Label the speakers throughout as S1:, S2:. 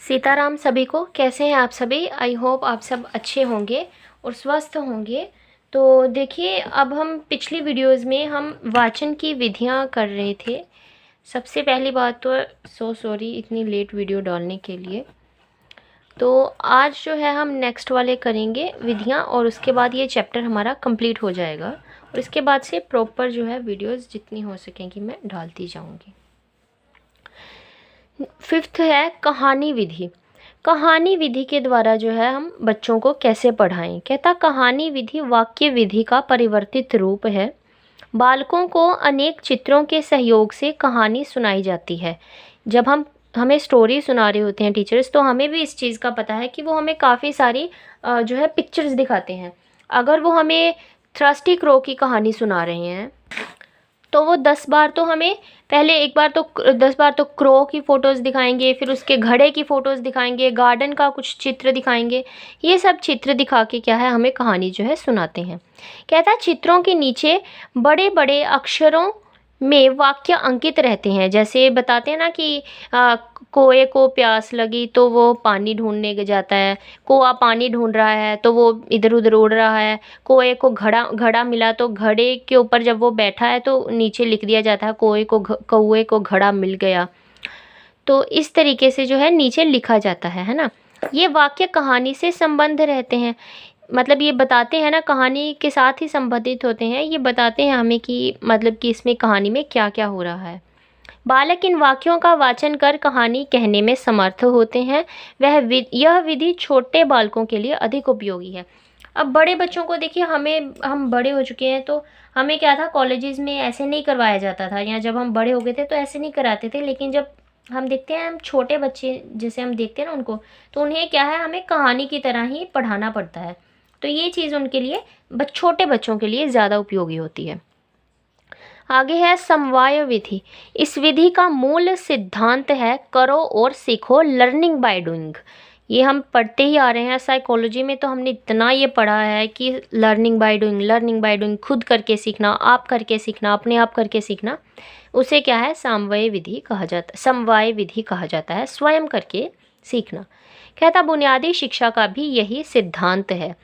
S1: सीताराम सभी को। कैसे हैं आप सभी? आई होप आप सब अच्छे होंगे और स्वस्थ होंगे। तो देखिए, अब हम पिछली वीडियोस में हम वाचन की विधियां कर रहे थे। सबसे पहली बात तो सो सॉरी इतनी लेट वीडियो डालने के लिए। तो आज जो है हम नेक्स्ट वाले करेंगे विधियां, और उसके बाद ये चैप्टर हमारा कंप्लीट हो जाएगा और इसके बाद से प्रॉपर जो है वीडियोस जितनी हो सकेंगी मैं डालती जाऊंगी। फिफ्थ है कहानी विधि। कहानी विधि के द्वारा जो है हम बच्चों को कैसे पढ़ाएं। कहता कहानी विधि वाक्य विधि का परिवर्तित रूप है। बालकों को अनेक चित्रों के सहयोग से कहानी सुनाई जाती है। जब हम हमें स्टोरी सुना रहे होते हैं टीचर्स, तो हमें भी इस चीज़ का पता है कि वो हमें काफ़ी सारी जो है पिक्चर्स दिखाते हैं। अगर वो हमें थ्रस्टी क्रो की कहानी सुना रहे हैं तो वो 10 बार तो हमें पहले एक बार तो 10 बार तो क्रो की फ़ोटोज़ दिखाएंगे, फिर उसके घड़े की फ़ोटोज़ दिखाएंगे, गार्डन का कुछ चित्र दिखाएंगे। ये सब चित्र दिखा के क्या है हमें कहानी जो है सुनाते हैं। कहता है चित्रों के नीचे बड़े बड़े अक्षरों में वाक्य अंकित रहते हैं। जैसे बताते हैं ना कि कोए को प्यास लगी तो वो पानी ढूंढने जाता है, कोआ पानी ढूंढ रहा है तो वो इधर उधर उड़ रहा है, कोए को घड़ा घड़ा मिला तो घड़े के ऊपर जब वो बैठा है तो नीचे लिख दिया जाता है कौए को घड़ा मिल गया। तो इस तरीके से जो है नीचे लिखा जाता है ना। ये वाक्य कहानी से संबंध रहते हैं, मतलब ये बताते हैं ना, कहानी के साथ ही संबंधित होते हैं। ये बताते हैं हमें कि मतलब कि इसमें कहानी में क्या क्या हो रहा है। बालक इन वाक्यों का वाचन कर कहानी कहने में समर्थ होते हैं। यह विधि छोटे बालकों के लिए अधिक उपयोगी है। अब बड़े बच्चों को देखिए, हम बड़े हो चुके हैं तो हमें क्या था, कॉलेजेस में ऐसे नहीं करवाया जाता था, या जब हम बड़े हो गए थे तो ऐसे नहीं कराते थे। लेकिन जब हम देखते हैं, हम छोटे बच्चे जैसे हम देखते हैं ना उनको, तो उन्हें क्या है हमें कहानी की तरह ही पढ़ाना पड़ता है। तो ये चीज़ उनके लिए छोटे बच्चों के लिए ज़्यादा उपयोगी होती है। आगे है समवाय विधि। इस विधि का मूल सिद्धांत है करो और सीखो, लर्निंग बाय डूइंग। ये हम पढ़ते ही आ रहे हैं साइकोलॉजी में, तो हमने इतना ये पढ़ा है कि learning by doing, learning by doing, खुद करके सीखना, आप करके सीखना, अपने आप करके सीखना, उसे क्या है समवाय विधि कहा जाता है। समवाय विधि कहा जाता है, स्वयं करके सीखना। कहता बुनियादी शिक्षा का भी यही सिद्धांत है।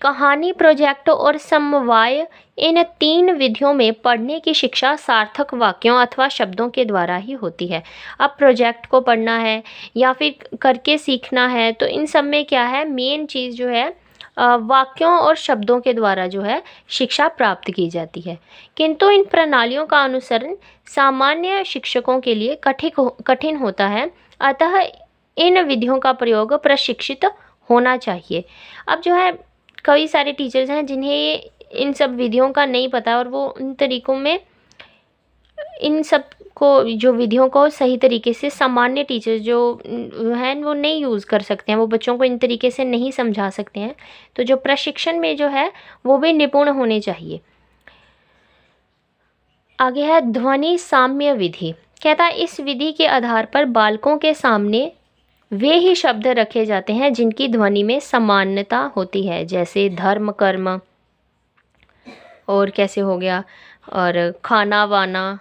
S1: कहानी, प्रोजेक्ट और समवाय, इन तीन विधियों में पढ़ने की शिक्षा सार्थक वाक्यों अथवा शब्दों के द्वारा ही होती है। अब प्रोजेक्ट को पढ़ना है या फिर करके सीखना है, तो इन सब में क्या है मेन चीज़ जो है वाक्यों और शब्दों के द्वारा जो है शिक्षा प्राप्त की जाती है। किंतु इन प्रणालियों का अनुसरण सामान्य शिक्षकों के लिए कठिन होता है, अतः इन विधियों का प्रयोग प्रशिक्षित होना चाहिए। अब जो है कई सारे टीचर्स हैं जिन्हें इन सब विधियों का नहीं पता, और वो इन तरीकों में इन सब को जो विधियों को सही तरीके से सामान्य टीचर्स जो हैं वो नहीं यूज़ कर सकते हैं, वो बच्चों को इन तरीके से नहीं समझा सकते हैं। तो जो प्रशिक्षण में जो है वो भी निपुण होने चाहिए। आगे है ध्वनि साम्य विधि। कहता है इस विधि के आधार पर बालकों के सामने वे ही शब्द रखे जाते हैं जिनकी ध्वनि में समानता होती है, जैसे धर्म, कर्म, और कैसे हो गया, और खाना वाना,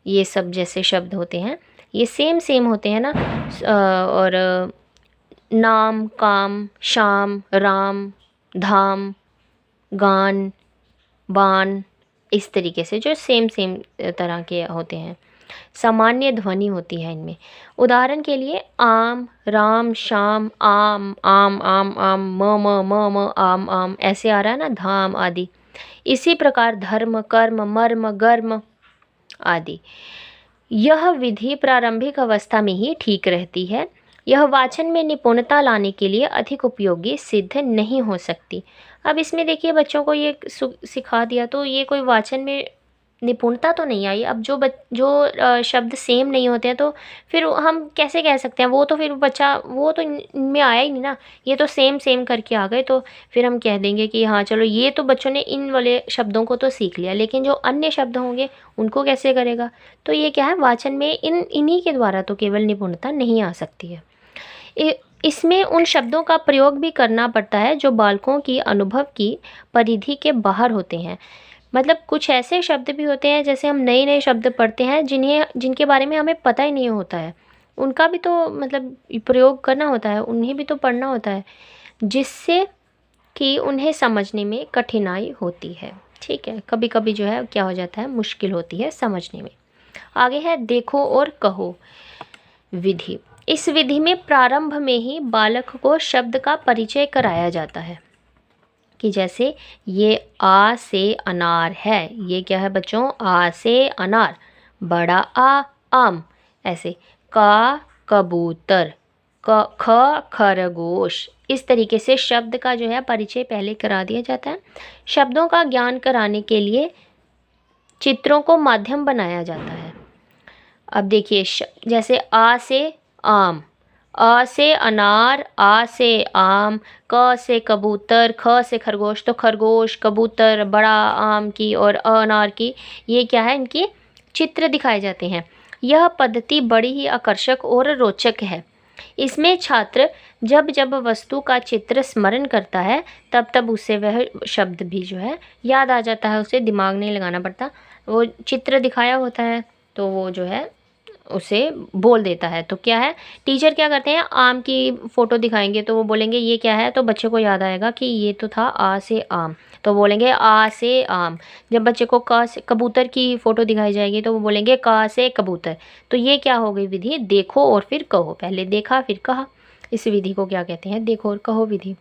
S1: ये सब जैसे शब्द होते हैं ये सेम सेम होते हैं ना। और नाम, काम, शाम, राम, धाम, गान, बान, इस तरीके से जो सेम सेम तरह के होते हैं, सामान्य ध्वनि होती है इनमें। उदाहरण के लिए आम, राम, शाम, आम, आम, आम, आम, म, आम, आम, ऐसे आ रहा है ना, धाम आदि। इसी प्रकार धर्म, कर्म, मर्म, गर्म आदि। यह विधि प्रारंभिक अवस्था में ही ठीक रहती है। यह वाचन में निपुणता लाने के लिए अधिक उपयोगी सिद्ध नहीं हो सकती। अब इसमें देखिए बच्चों को ये सिखा दिया तो ये कोई वाचन में निपुणता तो नहीं आई। अब जो शब्द सेम नहीं होते हैं तो फिर हम कैसे कह सकते हैं, वो तो फिर बच्चा वो तो इनमें आया ही नहीं ना, ये तो सेम सेम करके आ गए, तो फिर हम कह देंगे कि हाँ चलो ये तो बच्चों ने इन वाले शब्दों को तो सीख लिया, लेकिन जो अन्य शब्द होंगे उनको कैसे करेगा। तो ये क्या है, वाचन में इन्हीं के द्वारा तो केवल निपुणता नहीं आ सकती है। इसमें उन शब्दों का प्रयोग भी करना पड़ता है जो बालकों की अनुभव की परिधि के बाहर होते हैं। मतलब कुछ ऐसे शब्द भी होते हैं, जैसे हम नए नए शब्द पढ़ते हैं जिनके बारे में हमें पता ही नहीं होता है, उनका भी तो मतलब प्रयोग करना होता है, उन्हें भी तो पढ़ना होता है, जिससे कि उन्हें समझने में कठिनाई होती है। ठीक है, कभी कभी जो है क्या हो जाता है, मुश्किल होती है समझने में। आगे है देखो और कहो विधि। इस विधि में प्रारंभ में ही बालक को शब्द का परिचय कराया जाता है कि जैसे ये आ से अनार है, ये क्या है बच्चों, आ से अनार, बड़ा आ आम, ऐसे का कबूतर, ख खरगोश। इस तरीके से शब्द का जो है परिचय पहले करा दिया जाता है। शब्दों का ज्ञान कराने के लिए चित्रों को माध्यम बनाया जाता है। अब देखिए जैसे आ से आम, अ से अनार, आ से आम, क से कबूतर, ख से खरगोश, तो खरगोश, कबूतर, बड़ा आम की और अनार की, ये क्या है, इनके चित्र दिखाए जाते हैं। यह पद्धति बड़ी ही आकर्षक और रोचक है। इसमें छात्र जब जब वस्तु का चित्र स्मरण करता है तब तब उसे वह शब्द भी जो है याद आ जाता है, उसे दिमाग नहीं लगाना पड़ता, वो चित्र दिखाया होता है तो वो जो है उसे बोल देता है। तो क्या है, टीचर क्या करते हैं, आम की फ़ोटो दिखाएंगे तो वो बोलेंगे ये क्या है, तो बच्चे को याद आएगा कि ये तो था आ से आम, तो बोलेंगे आ से आम। जब बच्चे को क से कबूतर की फ़ोटो दिखाई जाएगी तो वो बोलेंगे का से कबूतर। तो ये क्या हो गई विधि, देखो और फिर कहो, पहले देखा फिर कहा। इस विधि को क्या कहते हैं, देखो और कहो विधि।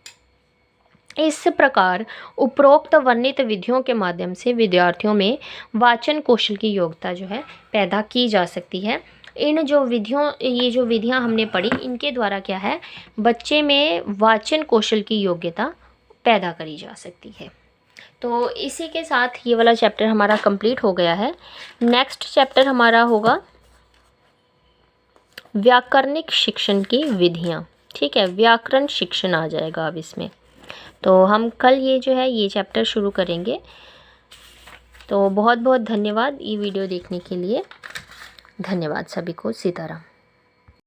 S1: इस प्रकार उपरोक्त वर्णित विधियों के माध्यम से विद्यार्थियों में वाचन कौशल की योग्यता जो है पैदा की जा सकती है। इन जो विधियों, ये जो विधियां हमने पढ़ी, इनके द्वारा क्या है, बच्चे में वाचन कौशल की योग्यता पैदा करी जा सकती है। तो इसी के साथ ये वाला चैप्टर हमारा कंप्लीट हो गया है। नेक्स्ट चैप्टर हमारा होगा व्याकरणिक शिक्षण की विधियाँ। ठीक है, व्याकरण शिक्षण आ जाएगा अब इसमें। तो हम कल ये जो है ये चैप्टर शुरू करेंगे। तो बहुत बहुत धन्यवाद ये वीडियो देखने के लिए। धन्यवाद सभी को। सीताराम।